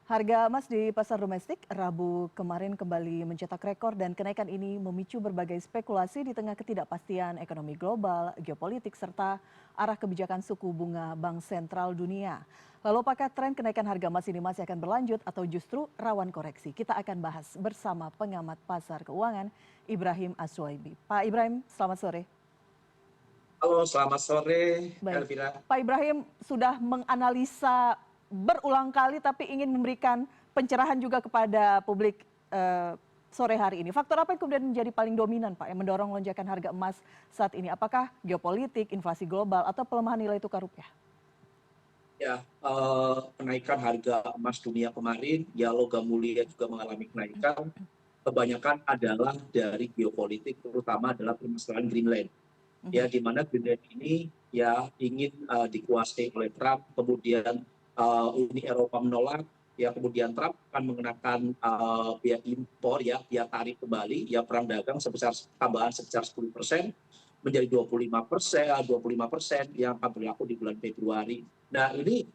Harga emas di pasar domestik Rabu kemarin kembali mencetak rekor dan kenaikan ini memicu berbagai spekulasi di tengah ketidakpastian ekonomi global, geopolitik, serta arah kebijakan suku bunga Bank Sentral Dunia. Lalu apakah tren kenaikan harga emas ini masih akan berlanjut atau justru rawan koreksi? Kita akan bahas bersama pengamat pasar keuangan Ibrahim Aswaibi. Pak Ibrahim, selamat sore. Halo, selamat sore, Baik, Elvira. Pak Ibrahim sudah menganalisa berulang kali tapi ingin memberikan pencerahan juga kepada publik sore hari ini. Faktor apa yang kemudian menjadi paling dominan, Pak, yang mendorong lonjakan harga emas saat ini? Apakah geopolitik, inflasi global, atau pelemahan nilai tukar rupiah? Ya, kenaikan harga emas dunia kemarin, ya logam mulia juga mengalami kenaikan. Kebanyakan adalah dari geopolitik, terutama adalah permasalahan Greenland. Ya, Mhm. di mana Greenland ini ya ingin dikuasai oleh Trump, kemudian Uni Eropa menolak, ya kemudian Trump akan mengenakan biaya impor, ya biaya tarif kembali, ya perang dagang sebesar tambahan sebesar 10% menjadi 25% yang akan berlaku di bulan Februari. Nah ini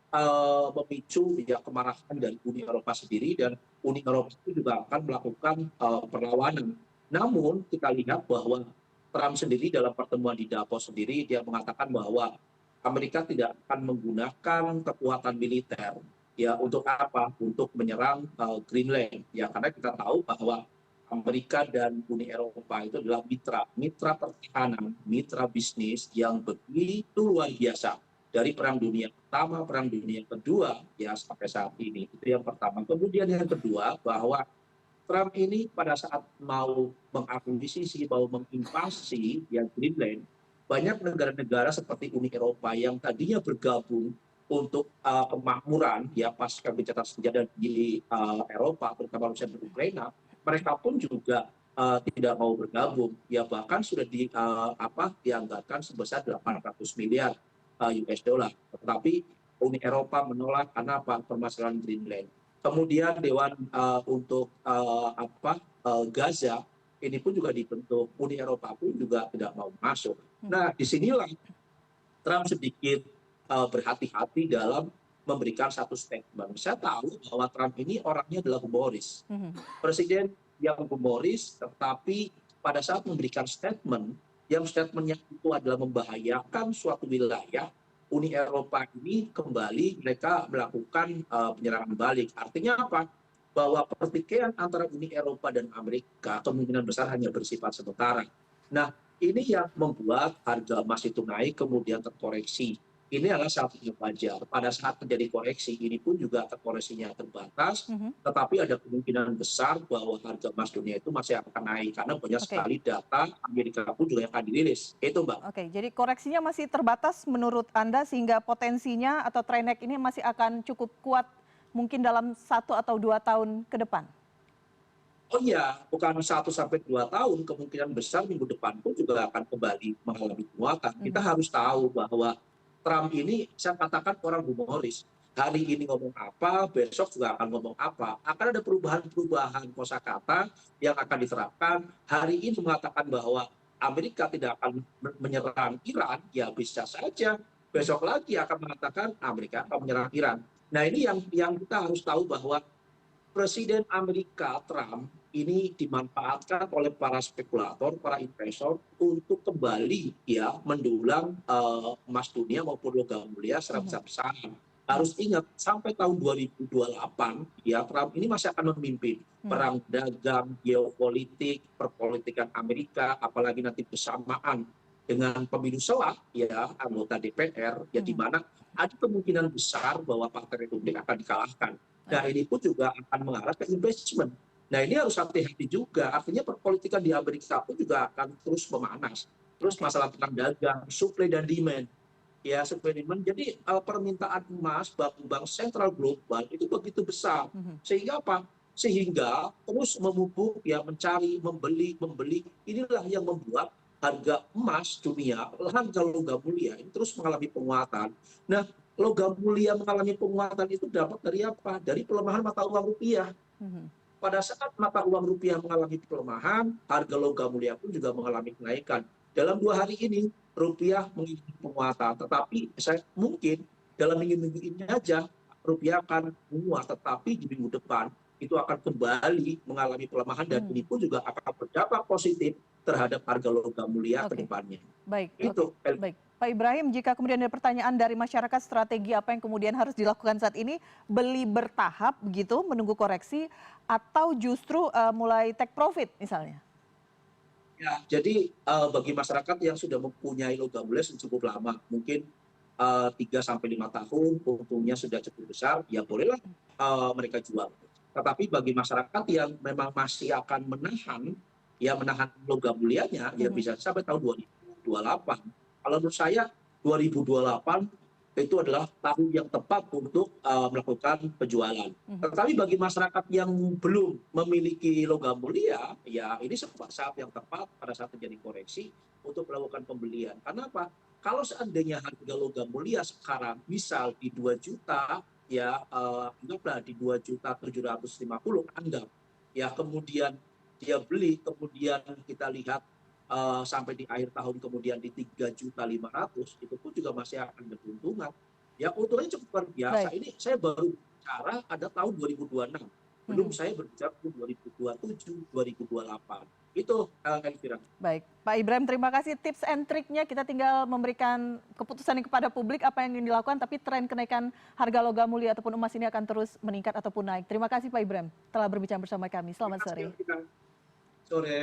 memicu ya kemarahan dari Uni Eropa sendiri, dan Uni Eropa itu juga akan melakukan perlawanan. Namun kita lihat bahwa Trump sendiri dalam pertemuan di Davos sendiri dia mengatakan bahwa Amerika tidak akan menggunakan kekuatan militer, ya untuk apa? Untuk menyerang Greenland. Ya karena kita tahu bahwa Amerika dan Uni Eropa itu adalah mitra pertahanan, mitra bisnis yang begitu luar biasa dari Perang Dunia Pertama, Perang Dunia Kedua, ya sampai saat ini. Itu yang pertama. Kemudian yang kedua bahwa Trump ini pada saat mau mengakuisisi, mau menginvasi yang Greenland, banyak negara-negara seperti Uni Eropa yang tadinya bergabung untuk kemakmuran, ya pasca gencatan senjata di Eropa, terutama Rusia dan Ukraina, mereka pun juga tidak mau bergabung, ya bahkan sudah dianggarkan sebesar 800 miliar US dollar, tetapi Uni Eropa menolak karena apa? Permasalahan Greenland. Kemudian Dewan untuk Gaza ini pun juga dibentuk, Uni Eropa pun juga tidak mau masuk. Mhm. Nah, disinilah Trump sedikit berhati-hati dalam memberikan satu statement. Saya tahu bahwa Trump ini orangnya adalah humoris, Mhm. presiden yang humoris, tetapi pada saat memberikan statement, yang statementnya itu adalah membahayakan suatu wilayah, Uni Eropa ini kembali mereka melakukan penyerangan balik. Artinya apa? Bahwa pertikaian antara Uni Eropa dan Amerika kemungkinan besar hanya bersifat sementara. Nah, ini yang membuat harga emas itu naik kemudian terkoreksi. Ini adalah satunya wajar. Pada saat terjadi koreksi, ini pun juga terkoreksinya terbatas, Mhm. tetapi ada kemungkinan besar bahwa harga emas dunia itu masih akan naik karena banyak Oke. sekali data Amerika pun juga yang akan dirilis. Itu, Mbak. Oke, jadi koreksinya masih terbatas menurut Anda sehingga potensinya atau tren naik ini masih akan cukup kuat mungkin dalam 1 atau 2 tahun ke depan? Oh iya, bukan 1 sampai 2 tahun, kemungkinan besar minggu depan pun juga akan kembali mengalami penguatan. Kita Mhm. harus tahu bahwa Trump ini, saya katakan orang humoris. Hari ini ngomong apa, besok juga akan ngomong apa. Akan ada perubahan-perubahan kosakata yang akan diterapkan. Hari ini mengatakan bahwa Amerika tidak akan menyerang Iran, ya bisa saja. Besok lagi akan mengatakan Amerika akan menyerang Iran. Nah ini yang kita harus tahu bahwa Presiden Amerika Trump ini dimanfaatkan oleh para spekulator, para investor untuk kembali ya mendulang emas dunia maupun logam mulia secara Mhm. besar-besaran. Mhm. Harus ingat sampai tahun 2028 ya Trump ini masih akan memimpin Mhm. perang dagang, geopolitik, perpolitikan Amerika, apalagi nanti bersamaan dengan pemilu selah ya anggota DPR ya di Mhm. mana ada kemungkinan besar bahwa Partai Republik akan dikalahkan. Nah Oke. ini pun juga akan mengarah ke investment. Nah ini harus hati-hati juga, artinya perpolitikan di Amerika pun juga akan terus memanas. Terus Oke. masalah perang dagang, supply dan demand, ya supply demand. Jadi permintaan emas bank sentral global itu begitu besar, Mhm. sehingga apa? Sehingga terus memupuk ya mencari, membeli. Inilah yang membuat harga emas dunia, harga logam mulia ini terus mengalami penguatan. Nah, logam mulia mengalami penguatan itu dapat dari apa? Dari pelemahan mata uang rupiah. Mhm. Pada saat mata uang rupiah mengalami pelemahan, harga logam mulia pun juga mengalami kenaikan. Dalam 2 hari ini, rupiah mengalami penguatan. Tetapi saya mungkin dalam minggu-minggu ini aja, rupiah akan menguat, tetapi di minggu depan itu akan kembali mengalami pelemahan dan Hmm, ini pun juga akan berdampak positif terhadap harga logam mulia ke oke. depannya. Baik, oke, Itu, El. baik. Pak Ibrahim, jika kemudian ada pertanyaan dari masyarakat, strategi apa yang kemudian harus dilakukan saat ini? Beli bertahap begitu, menunggu koreksi, atau justru mulai take profit misalnya? Ya, jadi bagi masyarakat yang sudah mempunyai logam mulia cukup lama, mungkin 3 sampai 5 tahun, untungnya sudah cukup besar, ya bolehlah mereka jual. Tetapi bagi masyarakat yang memang masih akan menahan, ya menahan logam mulianya, ya Mhm, bisa sampai tahun 2028. Kalau menurut saya 2028 itu adalah tahun yang tepat untuk melakukan penjualan. mhm. Tetapi bagi masyarakat yang belum memiliki logam mulia, ya ini saat yang tepat pada saat terjadi koreksi untuk melakukan pembelian. Karena apa? Kalau seandainya harga logam mulia sekarang misal di 2 juta, ya anggaplah di 2.750.000, anggap. Ya kemudian dia beli, kemudian kita lihat sampai di akhir tahun kemudian di 3.500.000, itu pun juga masih akan beruntungan. Ya keuntungannya cukup luar biasa. Baik. Ini saya baru bicara ada tahun 2026. Belum Mhm. saya berbicara tahun 2027, 2028. Itu Elvira. Baik, Pak Ibrahim, terima kasih tips and triknya. Kita tinggal memberikan keputusan kepada publik apa yang ingin dilakukan, tapi tren kenaikan harga logam mulia ataupun emas ini akan terus meningkat ataupun naik. Terima kasih Pak Ibrahim telah berbicara bersama kami. Terima Selamat kasih sore. Elvira. Sore.